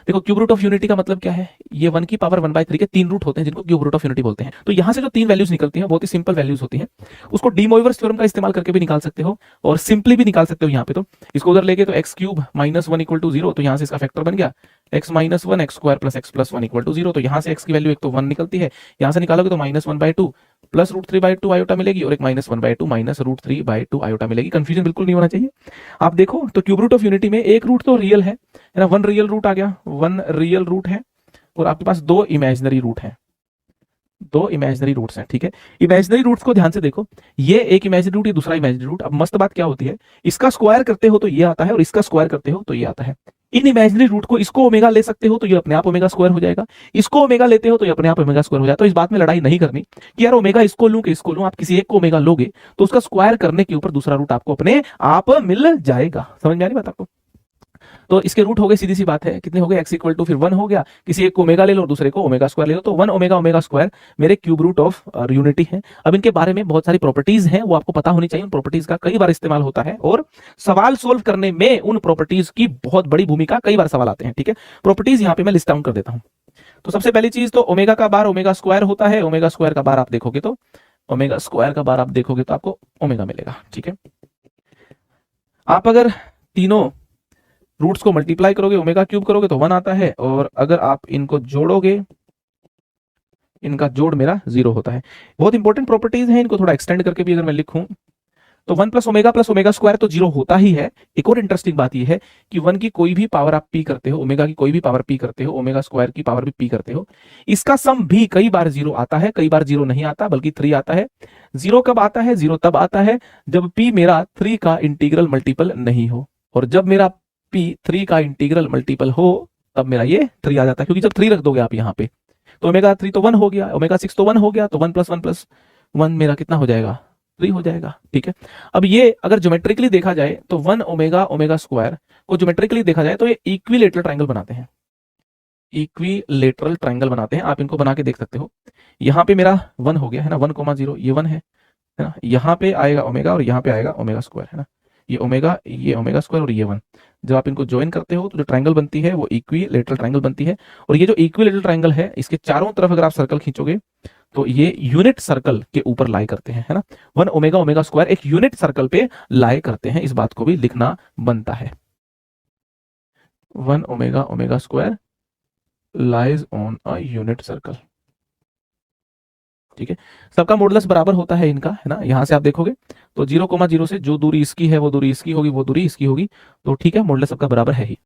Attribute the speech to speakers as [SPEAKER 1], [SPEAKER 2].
[SPEAKER 1] देखो cube root of unity का मतलब क्या है, ये 1 की पावर 1/3 के 3 रूट होते हैं जिनको क्यूब रूट ऑफ यूनिटी बोलते हैं। तो यहाँ से जो 3 वैल्यूज निकलती हैं बहुत ही सिंपल वैल्यूज होती हैं, उसको डी मोइवर्स थ्योरम का इस्तेमाल करके भी निकाल सकते हो और सिंपली भी निकाल सकते हो। यहाँ पे तो इसको उधर लेके तो x cube minus 1 equal to 0, तो यहाँ से इसका फैक्टर बन गया x minus 1 x square plus x plus 1 equal to 0। तो यहाँ से x की वैल्यू एक तो 1 निकलती है, यहाँ से निकालोगे तो -1/2 प्लस √3/2 आयोटा मिलेगी और एक -1/2 माइनस √3/2 आयोटा मिलेगी। कंफ्यूजन बिल्कुल नहीं होना चाहिए। आप देखो तो क्यूब रूट ऑफ यूनिटी में एक रूट तो रियल है ना, 1 रियल रूट आ गया, 1 रियल रूट है और आपके पास 2 इमेजिनरी रूट है, 2 इमेजिनरी रूट्स हैं। ठीक है, इमेजिनरी रूट्स को ध्यान से देखो, ये एक इमेजिनरी रूट, ये दूसरा इमेजिनरी रूट। अब मस्त बात क्या होती है, इसका स्क्वायर करते हो तो ये आता है और इसका स्क्वायर करते हो तो ये आता है। इन इमेजिनरी रूट को इसको ओमेगा ले सकते हो तो ये अपने आप ओमेगा स्क्वायर हो जाएगा, इसको ओमेगा लेते हो तो ये अपने आप ओमेगा स्क्वायर हो जाएगा। तो इस बात में लड़ाई नहीं करनी कि यार ओमेगा इसको लूं कि इसको लूं, आप किसी एक को ओमेगा लोगे तो उसका स्क्वायर करने के ऊपर दूसरा रूट आपको अपने आप मिल जाएगा। समझ में आ रही बात आपको? तो इसके रूट हो गए, सीधी सी बात है, कितने हो गए, x इक्वल टू फिर 1 हो गया, किसी एक को ओमेगा ले लो दूसरे को ओमेगा स्क्वायर ले लो, तो 1 ओमेगा ओमेगा स्क्वायर मेरे क्यूब रूट ऑफ यूनिटी है। अब इनके बारे में बहुत सारी प्रॉपर्टीज हैं, वो आपको पता होनी चाहिए। उन प्रॉपर्टीज का कई बार इस्तेमाल होता है और सवाल सोल्व करने में उन प्रॉपर्टीज की बहुत बड़ी भूमिका, कई बार सवाल आते हैं। ठीक है, प्रॉपर्टीज यहाँ पे मैं लिस्ट डाउन कर देता हूँ। तो सबसे पहली चीज तो ओमेगा का बार ओमेगा स्क्वायर होता है, ओमेगा स्क्वायर का बार आप देखोगे तो ओमेगा स्क्वायर का बार आप देखोगे तो आपको ओमेगा मिलेगा। ठीक है, आप अगर तीनों रूट्स को मल्टीप्लाई करोगे, ओमेगा क्यूब करोगे तो 1 आता है, और अगर आप इनको जोड़ोगे, इनका जोड़ मेरा 0 होता है। बहुत इंपॉर्टेंट प्रॉपर्टीज हैं, इनको थोड़ा एक्सटेंड करके भी अगर मैं लिखूं तो 1 प्लस ओमेगा स्क्वायर तो 0 होता ही है। एक और इंटरेस्टिंग बात यह है कि 1 की कोई भी पावर आप पी करते हो, ओमेगा की कोई भी पावर पी करते हो, ओमेगा स्क्वायर की पावर भी पी करते हो, इसका सम भी कई बार 0 आता है, कई बार 0 नहीं आता बल्कि 3 आता है। 0 कब आता है, 0 तब आता है जब पी मेरा 3 का इंटीग्रल मल्टीपल नहीं हो, और जब मेरा पी 3 का इंटीग्रल मल्टीपल हो तब मेरा ये 3 आ जाता है, क्योंकि जब 3 रख दोगे आप यहाँ पे तो ओमेगा 3 तो 1 हो गया, ओमेगा 6 तो 1 हो गया, तो 1 प्लस 1 प्लस 1 मेरा कितना हो जाएगा, 3 हो जाएगा। ठीक है, अब ये अगर ज्योमेट्रिकली देखा जाए तो 1 ओमेगा ओमेगा स्क्वायर को ज्योमेट्रिकली देखा जाए तो ये इक्विलेटरल ट्रायंगल बनाते हैं, इक्विलेटरल ट्रायंगल बनाते हैं। आप इनको बना के देख सकते हो। यहाँ पे मेरा 1 हो गया है ना, 1,0 ये 1 है ना, यहाँ पे आएगा ओमेगा और यहाँ पे आएगा ओमेगा स्क्वायर, है ना, ये ओमेगा स्क्वायर और ये 1। जब आप इनको ज्वाइन करते हो तो जो ट्रायंगल बनती है वो इक्विलेटरल ट्रायंगल बनती है। और ये जो इक्विलेटरल ट्रायंगल है, इसके चारों तरफ अगर आप सर्कल खींचोगे तो ये यूनिट सर्कल के ऊपर लाई करते हैं, है ना। 1 ओमेगा ओमेगा स्क्वायर एक यूनिट सर्कल पे लाई करते हैं, इस बात को भी लिखना बनता है। 1 omega omega square lies on a unit circle. ठीक है, सबका मॉडुलस बराबर होता है इनका, है ना। यहां से आप देखोगे तो 0,0 से जो दूरी इसकी है वो दूरी इसकी होगी, वो दूरी इसकी होगी, तो ठीक है, मॉडुलस सबका बराबर है ही।